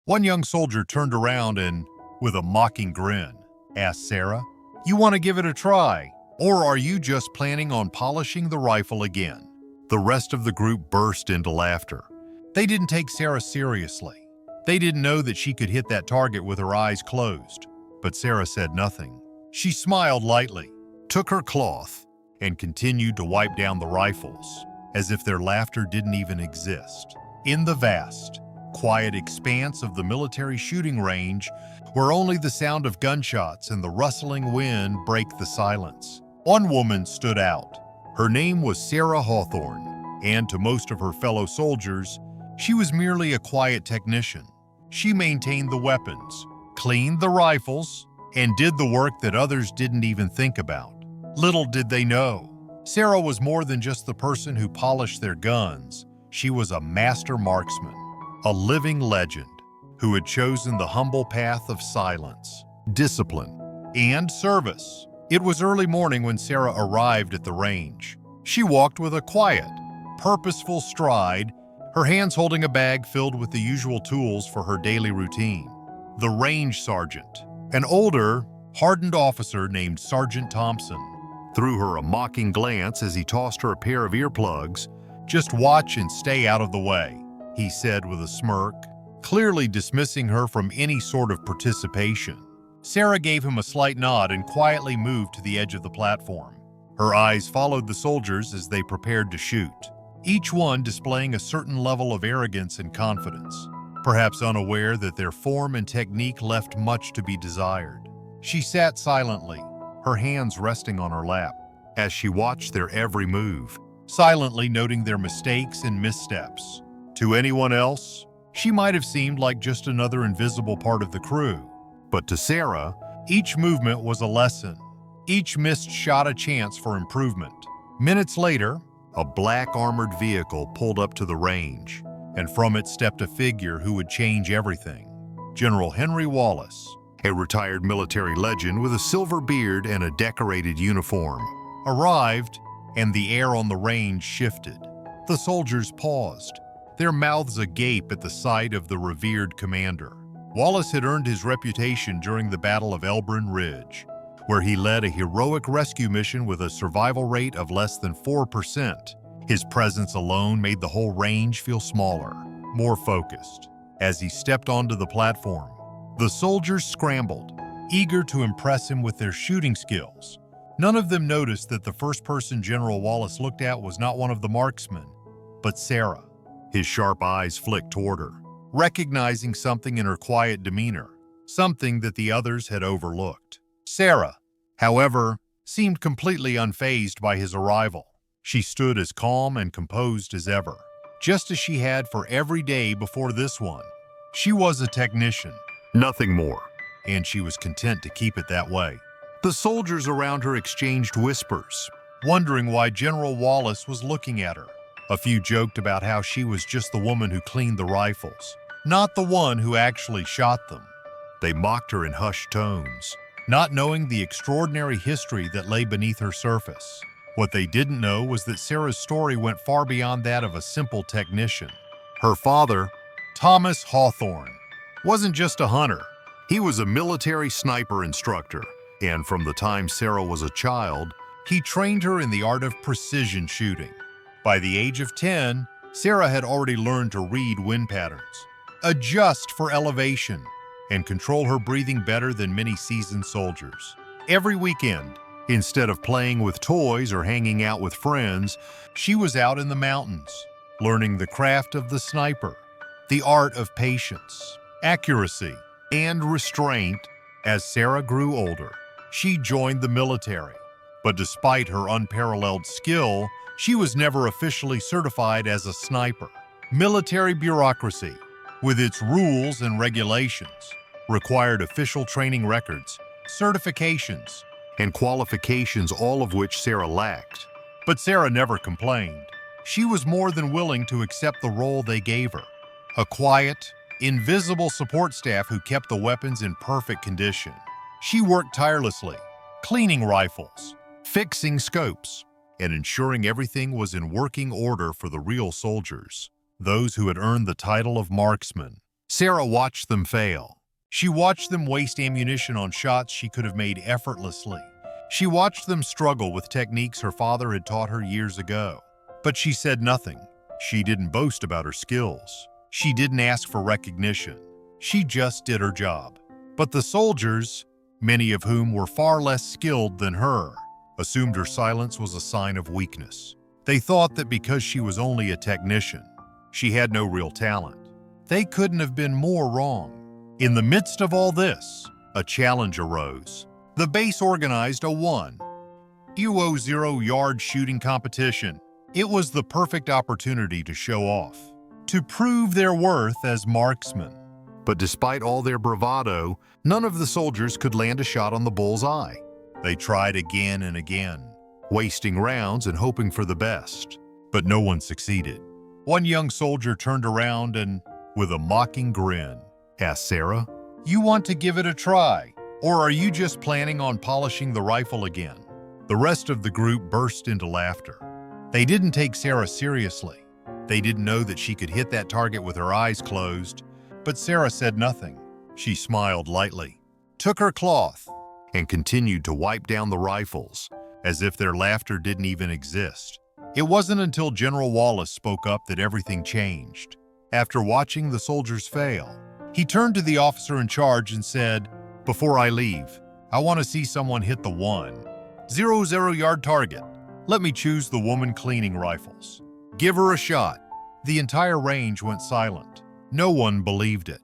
One young soldier turned around and, with a mocking grin, asked Sarah, "You want to give it a try, or are you just planning on polishing the rifle again?" The rest of the group burst into laughter. They didn't take Sarah seriously. They didn't know that she could hit that target with her eyes closed. But Sarah said nothing. She smiled lightly, took her cloth, and continued to wipe down the rifles, as if their laughter didn't even exist. In the vast, quiet expanse of the military shooting range, where only the sound of gunshots and the rustling wind break the silence, one woman stood out. Her name was Sarah Hawthorne, and to most of her fellow soldiers, she was merely a quiet technician. She maintained the weapons, cleaned the rifles, and did the work that others didn't even think about. Little did they know, Sarah was more than just the person who polished their guns. She was a master marksman, a living legend who had chosen the humble path of silence, discipline, and service. It was early morning when Sarah arrived at the range. She walked with a quiet, purposeful stride, her hands holding a bag filled with the usual tools for her daily routine. The range sergeant, an older, hardened officer named Sergeant Thompson, threw her a mocking glance as he tossed her a pair of earplugs. "Just watch and stay out of the way," he said with a smirk, clearly dismissing her from any sort of participation. Sarah gave him a slight nod and quietly moved to the edge of the platform. Her eyes followed the soldiers as they prepared to shoot, each one displaying a certain level of arrogance and confidence, perhaps unaware that their form and technique left much to be desired. She sat silently, her hands resting on her lap, as she watched their every move, silently noting their mistakes and missteps. To anyone else, she might have seemed like just another invisible part of the crew. But to Sarah, each movement was a lesson. Each missed shot a chance for improvement. Minutes later, a black armored vehicle pulled up to the range, and from it stepped a figure who would change everything. General Henry Wallace, a retired military legend with a silver beard and a decorated uniform, arrived, and the air on the range shifted. The soldiers paused, their mouths agape at the sight of the revered commander. Wallace had earned his reputation during the Battle of Elbrin Ridge, where he led a heroic rescue mission with a survival rate of less than 4%. His presence alone made the whole range feel smaller, more focused. As he stepped onto the platform, the soldiers scrambled, eager to impress him with their shooting skills. None of them noticed that the first person General Wallace looked at was not one of the marksmen, but Sarah. His sharp eyes flicked toward her, recognizing something in her quiet demeanor, something that the others had overlooked. Sarah, however, seemed completely unfazed by his arrival. She stood as calm and composed as ever, just as she had for every day before this one. She was a technician, nothing more, and she was content to keep it that way. The soldiers around her exchanged whispers, wondering why General Wallace was looking at her. A few joked about how she was just the woman who cleaned the rifles, not the one who actually shot them. They mocked her in hushed tones, not knowing the extraordinary history that lay beneath her surface. What they didn't know was that Sarah's story went far beyond that of a simple technician. Her father, Thomas Hawthorne, wasn't just a hunter. He was a military sniper instructor, and from the time Sarah was a child, he trained her in the art of precision shooting. By the age of 10, Sarah had already learned to read wind patterns, adjust for elevation, and control her breathing better than many seasoned soldiers. Every weekend, instead of playing with toys or hanging out with friends, she was out in the mountains, learning the craft of the sniper, the art of patience, accuracy, and restraint. As Sarah grew older, she joined the military. But despite her unparalleled skill, she was never officially certified as a sniper. Military bureaucracy, with its rules and regulations, required official training records, certifications, and qualifications, all of which Sarah lacked. But Sarah never complained. She was more than willing to accept the role they gave her. A quiet, invisible support staff who kept the weapons in perfect condition. She worked tirelessly, cleaning rifles, fixing scopes, and ensuring everything was in working order for the real soldiers, those who had earned the title of marksman. Sarah watched them fail. She watched them waste ammunition on shots she could have made effortlessly. She watched them struggle with techniques her father had taught her years ago. But she said nothing. She didn't boast about her skills. She didn't ask for recognition. She just did her job. But the soldiers, many of whom were far less skilled than her, assumed her silence was a sign of weakness. They thought that because she was only a technician, she had no real talent. They couldn't have been more wrong. In the midst of all this, a challenge arose. The base organized a 1-0 shooting competition. It was the perfect opportunity to show off, to prove their worth as marksmen. But despite all their bravado, none of the soldiers could land a shot on the bull's eye. They tried again and again, wasting rounds and hoping for the best, but no one succeeded. One young soldier turned around and, with a mocking grin, asked Sarah, "You want to give it a try, or are you just planning on polishing the rifle again?" The rest of the group burst into laughter. They didn't take Sarah seriously. They didn't know that she could hit that target with her eyes closed, but Sarah said nothing. She smiled lightly, took her cloth, and continued to wipe down the rifles, as if their laughter didn't even exist. It wasn't until General Wallace spoke up that everything changed. After watching the soldiers fail, he turned to the officer in charge and said, "Before I leave, I want to see someone hit the 1-0 target. Let me choose the woman cleaning rifles. Give her a shot." The entire range went silent. No one believed it.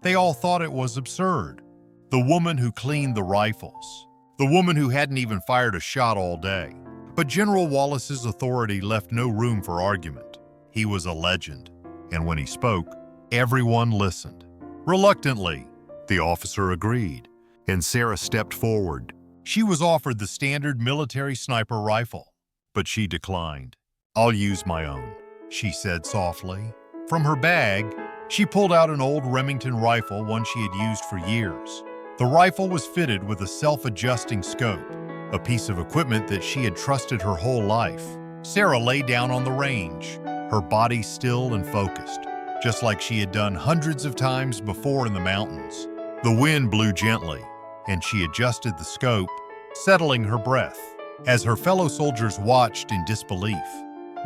They all thought it was absurd. The woman who cleaned the rifles. The woman who hadn't even fired a shot all day. But General Wallace's authority left no room for argument. He was a legend, and when he spoke, everyone listened. Reluctantly, the officer agreed, and Sarah stepped forward. She was offered the standard military sniper rifle, but she declined. "I'll use my own," she said softly. From her bag, she pulled out an old Remington rifle, one she had used for years. The rifle was fitted with a self-adjusting scope, a piece of equipment that she had trusted her whole life. Sarah lay down on the range, her body still and focused, just like she had done hundreds of times before in the mountains. The wind blew gently, and she adjusted the scope, settling her breath, as her fellow soldiers watched in disbelief.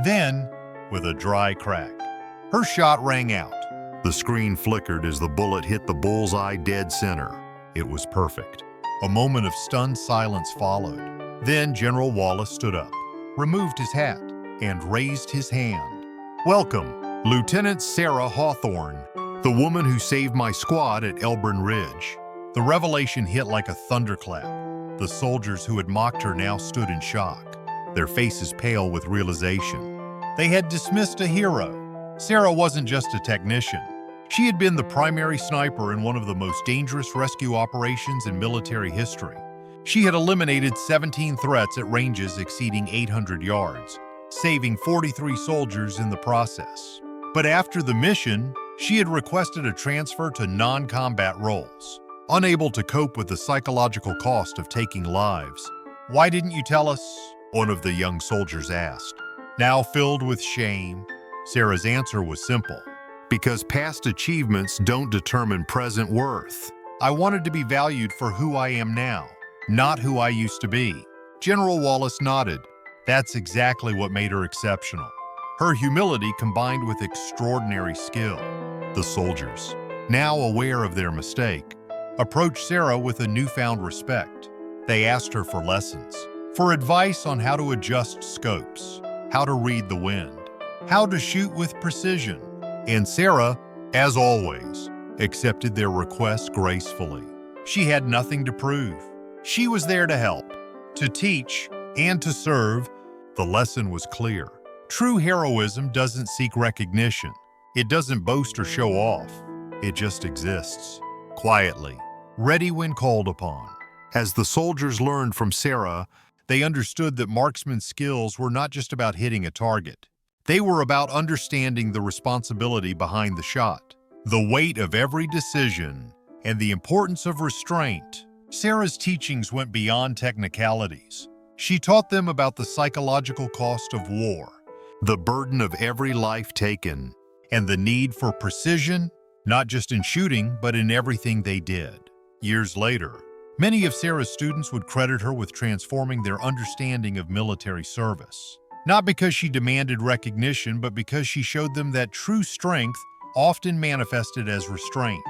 Then, with a dry crack, her shot rang out. The screen flickered as the bullet hit the bullseye dead center. It was perfect. A moment of stunned silence followed. Then General Wallace stood up, removed his hat, and raised his hand. "Welcome, Lieutenant Sarah Hawthorne, the woman who saved my squad at Elbrin Ridge." The revelation hit like a thunderclap. The soldiers who had mocked her now stood in shock, their faces pale with realization. They had dismissed a hero. Sarah wasn't just a technician. She had been the primary sniper in one of the most dangerous rescue operations in military history. She had eliminated 17 threats at ranges exceeding 800 yards, saving 43 soldiers in the process. But after the mission, she had requested a transfer to non-combat roles, unable to cope with the psychological cost of taking lives. "Why didn't you tell us?" one of the young soldiers asked. Now filled with shame, Sarah's answer was simple. "Because past achievements don't determine present worth. I wanted to be valued for who I am now, not who I used to be." General Wallace nodded. That's exactly what made her exceptional. Her humility combined with extraordinary skill. The soldiers, now aware of their mistake, approached Sarah with a newfound respect. They asked her for lessons, for advice on how to adjust scopes, how to read the wind, how to shoot with precision. And Sarah, as always, accepted their requests gracefully. She had nothing to prove. She was there to help, to teach, and to serve. The lesson was clear. True heroism doesn't seek recognition. It doesn't boast or show off. It just exists, quietly, ready when called upon. As the soldiers learned from Sarah, they understood that marksman skills were not just about hitting a target. They were about understanding the responsibility behind the shot, the weight of every decision, and the importance of restraint. Sarah's teachings went beyond technicalities. She taught them about the psychological cost of war, the burden of every life taken, and the need for precision not just in shooting, but in everything they did. Years later, many of Sarah's students would credit her with transforming their understanding of military service. Not because she demanded recognition, but because she showed them that true strength often manifested as restraint,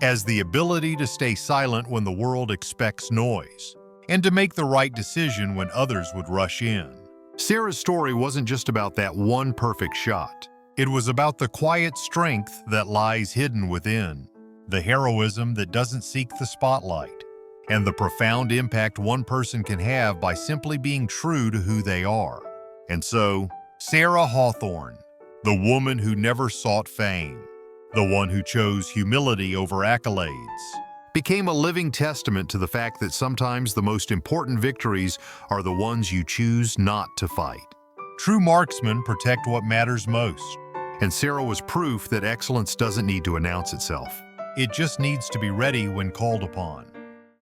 as the ability to stay silent when the world expects noise, and to make the right decision when others would rush in. Sarah's story wasn't just about that one perfect shot. It was about the quiet strength that lies hidden within, the heroism that doesn't seek the spotlight, and the profound impact one person can have by simply being true to who they are. And so, Sarah Hawthorne, the woman who never sought fame, the one who chose humility over accolades, became a living testament to the fact that sometimes the most important victories are the ones you choose not to fight. True marksmen protect what matters most, and Sarah was proof that excellence doesn't need to announce itself. It just needs to be ready when called upon.